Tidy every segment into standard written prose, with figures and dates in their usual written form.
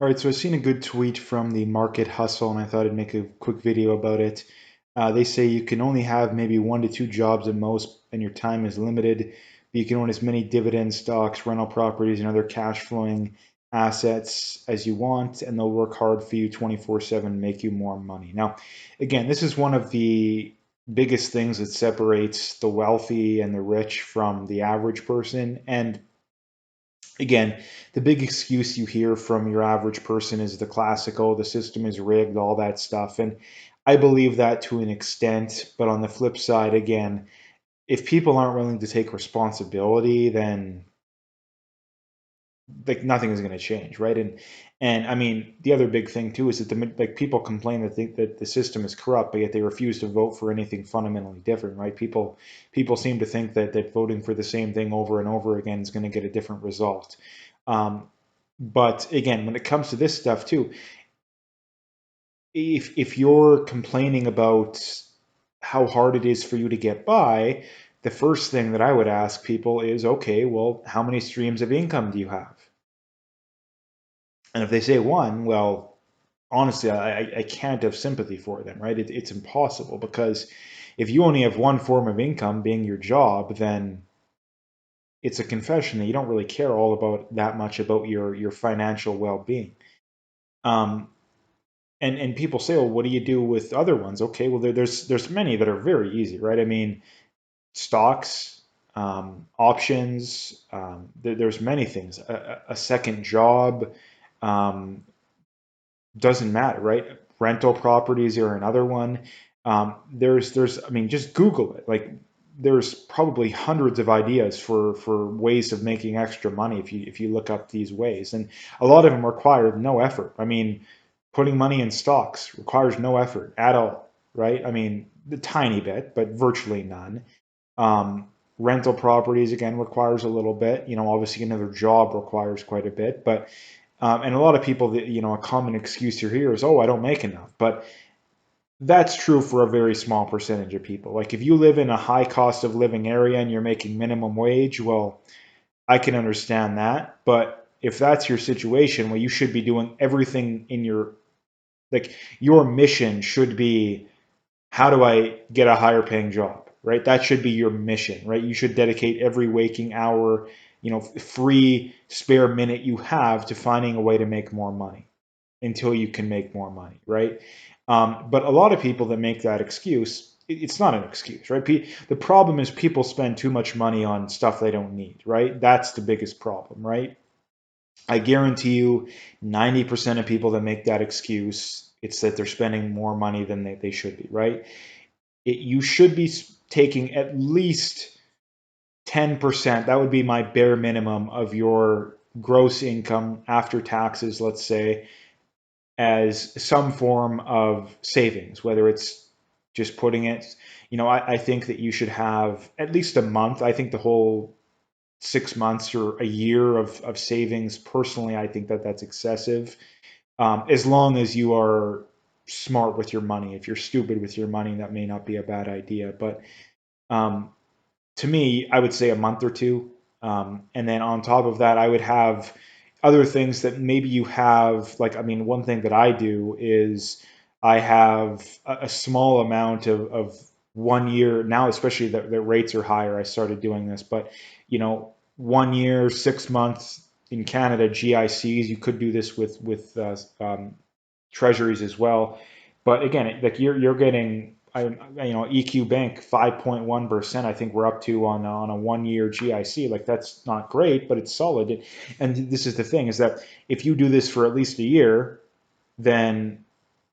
All right, so I've seen a good tweet from the Market Hustle, and I thought I'd make a quick video about it. They say you can only have maybe 1 to 2 jobs at most, and your time is limited. But you can own as many dividend stocks, rental properties, and other cash flowing assets as you want, and they'll work hard for you 24/7, make you more money. Now, again, this is one of the biggest things that separates the wealthy and the rich from the average person. And again, the big excuse you hear from your average person is the classical, the system is rigged, all that stuff. And I believe that to an extent. But on the flip side, again, if people aren't willing to take responsibility, then like nothing is going to change, right? And I mean, the other big thing too is that like people complain that think that the system is corrupt, but yet they refuse to vote for anything fundamentally different, right? People seem to think that voting for the same thing over and over again is going to get a different result. Um, but again, when it comes to this stuff too, if you're complaining about how hard it is for you to get by, the first thing that I would ask people is, okay, well, how many streams of income do you have? And if they say one, well, honestly, I can't have sympathy for them, right? It's impossible because if you only have one form of income being your job, then it's a confession that you don't really care all about that much about your financial well-being. Um, and people say, well, what do you do with other ones? Okay, well, there's many that are very easy, right? I mean, stocks, options. There's many things. A second job. Um, doesn't matter, right? Rental properties are another one. I mean, just Google it. Like, there's probably hundreds of ideas for ways of making extra money if you look up these ways, and a lot of them require no effort. I mean, putting money in stocks requires no effort at all, right? I mean, a tiny bit, but virtually none. Rental properties again requires a little bit. Obviously another job requires quite a bit, but and a lot of people that a common excuse you hear is, oh, I don't make enough, but that's true for a very small percentage of people. Like if you live in a high cost of living area and you're making minimum wage, well, I can understand that, but if that's your situation, well, you should be doing everything in your mission should be, how do I get a higher paying job, right? That should be your mission, right? You should dedicate every waking hour, free spare minute you have to finding a way to make more money until you can make more money, right? But a lot of people that make that excuse, it's not an excuse, right? The problem is people spend too much money on stuff they don't need, right? That's the biggest problem, right? I guarantee you 90% of people that make that excuse, it's that they're spending more money than they should be, right? You should be taking at least 10%. That would be my bare minimum of your gross income after taxes, let's say, as some form of savings, whether it's just putting it, I think that you should have at least a month. I think the whole 6 months or a year of savings, personally, I think that that's excessive. As long as you are smart with your money. If you're stupid with your money, that may not be a bad idea. But um, to me, I would say a month or two. And then on top of that, I would have other things that maybe you have. Like, I mean, one thing that I do is I have a small amount of 1 year now, especially that the rates are higher. I started doing this, but 1 year, 6 months in Canada, GICs. You could do this with treasuries as well. But again, like you're getting, EQ Bank 5.1%. I think we're up to on a 1 year GIC. Like that's not great, but it's solid. And this is the thing is that if you do this for at least a year, then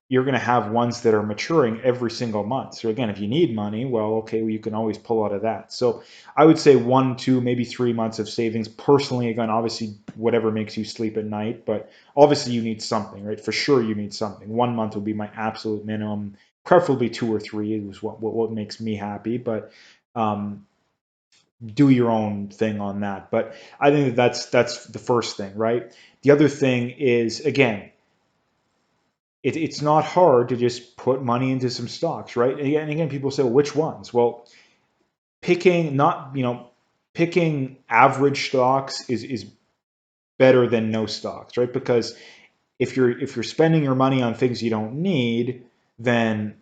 you're going to have ones that are maturing every single month. So again, if you need money, well, okay, well, you can always pull out of that. So I would say 1, 2, maybe 3 months of savings. Personally, again, obviously, whatever makes you sleep at night, but obviously you need something, right? For sure, you need something. 1 month would be my absolute minimum. Preferably 2 or 3 is what makes me happy. But um, do your own thing on that. But I think that's the first thing, right? The other thing is again, it's not hard to just put money into some stocks, right? And again, people say, well, which ones? Well, picking not picking average stocks is better than no stocks, right? Because if you're spending your money on things you don't need, then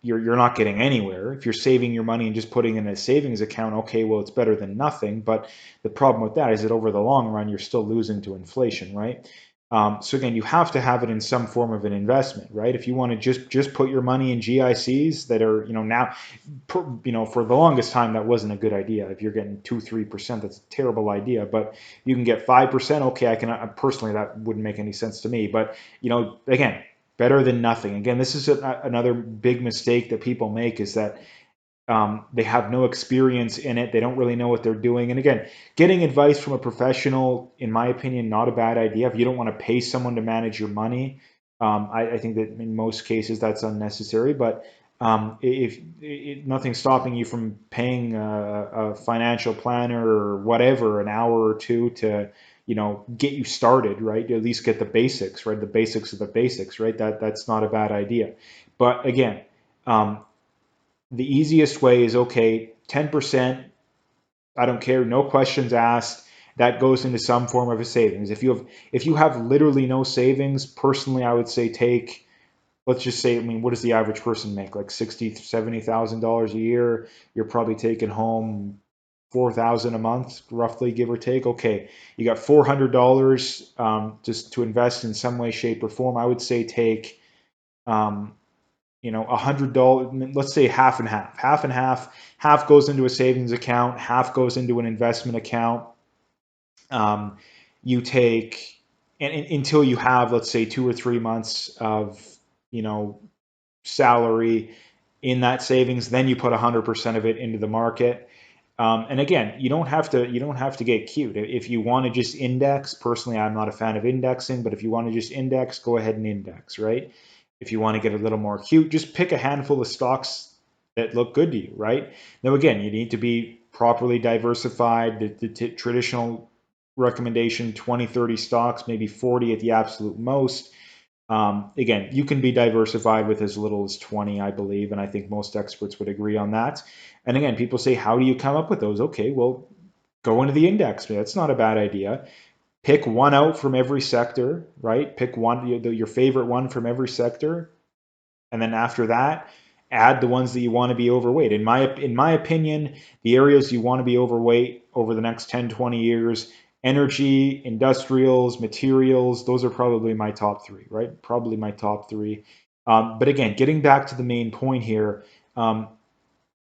you're not getting anywhere. If you're saving your money and just putting it in a savings account, okay, well, it's better than nothing. But the problem with that is that over the long run, you're still losing to inflation, right? So again, you have to have it in some form of an investment, right? If you want to just put your money in GICs that are, now, for the longest time, that wasn't a good idea. If you're getting 2-3%, that's a terrible idea. But you can get 5%. Okay, I can personally, that wouldn't make any sense to me. But again, better than nothing. Again, this is another big mistake that people make, is that they have no experience in it. They don't really know what they're doing. And again, getting advice from a professional, in my opinion, not a bad idea. If you don't want to pay someone to manage your money, I think that in most cases that's unnecessary. But if nothing's stopping you from paying a financial planner or whatever an hour or two to get you started, right? At least get the basics, right? The basics of the basics, right? That's not a bad idea. But again, the easiest way is, okay, 10%, I don't care, no questions asked, that goes into some form of a savings. If you have literally no savings, personally, I would say let's just say, I mean, what does the average person make? Like $60,000-$70,000 a year. You're probably taking home 4,000 a month, roughly, give or take. Okay, you got $400 just to invest in some way, shape, or form. I would say take $100, let's say half and half. Half goes into a savings account, half goes into an investment account. You take, and until you have, let's say, 2 or 3 months of salary in that savings, then you put 100% of it into the market. And again, you don't have to get cute. If you want to just index, personally, I'm not a fan of indexing, but if you want to just index, go ahead and index, right? If you want to get a little more cute, just pick a handful of stocks that look good to you, right? Now, again, you need to be properly diversified. The traditional recommendation, 20, 30 stocks, maybe 40 at the absolute most. Again, you can be diversified with as little as 20, I believe, and I think most experts would agree on that. And again, people say, how do you come up with those? Okay, well, go into the index. That's not a bad idea. Pick one out from every sector, right? Pick one, your favorite one from every sector, and then after that, add the ones that you want to be overweight. In my opinion, the areas you want to be overweight over the next 10, 20 years: energy, industrials, materials, those are probably my top three, right? Probably my top three. But again, getting back to the main point here,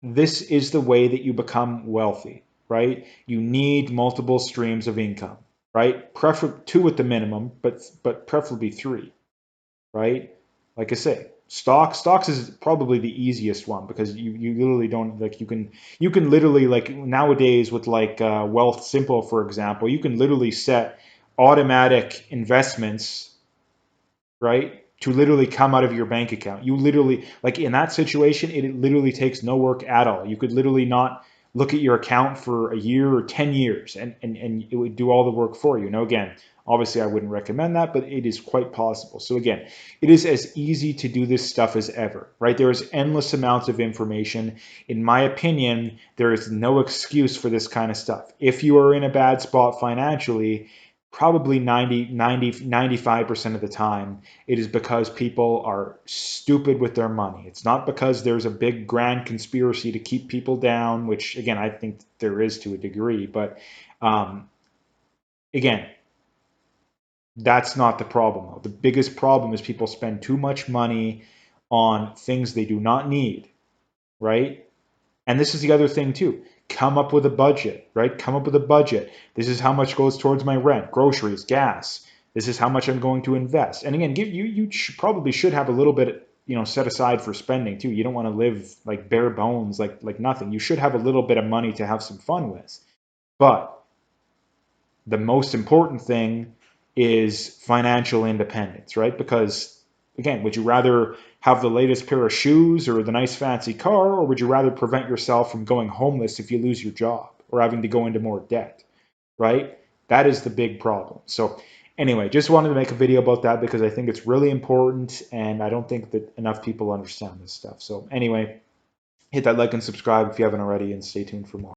this is the way that you become wealthy, right? You need multiple streams of income, right? Prefer two at the minimum, but preferably three, right? Like I say, stocks is probably the easiest one, because you literally don't, like, you can literally, like, nowadays with like Wealthsimple, for example, you can literally set automatic investments, right, to literally come out of your bank account. You literally, like, in that situation, it literally takes no work at all. You could literally not look at your account for a year or 10 years, and it would do all the work for you. Now, again, obviously I wouldn't recommend that, but it is quite possible. So again, it is as easy to do this stuff as ever, right? There is endless amounts of information. In my opinion, there is no excuse for this kind of stuff. If you are in a bad spot financially, probably 95% of the time, it is because people are stupid with their money. It's not because there's a big grand conspiracy to keep people down, which again, I think there is to a degree. But again, that's not the problem, though. The biggest problem is people spend too much money on things they do not need, right? And this is the other thing too. Come up with a budget, right? Come up with a budget. This is how much goes towards my rent, groceries, gas. This is how much I'm going to invest. And again, you probably should have a little bit, set aside for spending too. You don't want to live like bare bones, like nothing. You should have a little bit of money to have some fun with. But the most important thing is financial independence, right? Because again, would you rather have the latest pair of shoes or the nice fancy car, or would you rather prevent yourself from going homeless if you lose your job or having to go into more debt, right? That is the big problem. So anyway, just wanted to make a video about that because I think it's really important, and I don't think that enough people understand this stuff. So anyway, hit that like and subscribe if you haven't already, and stay tuned for more.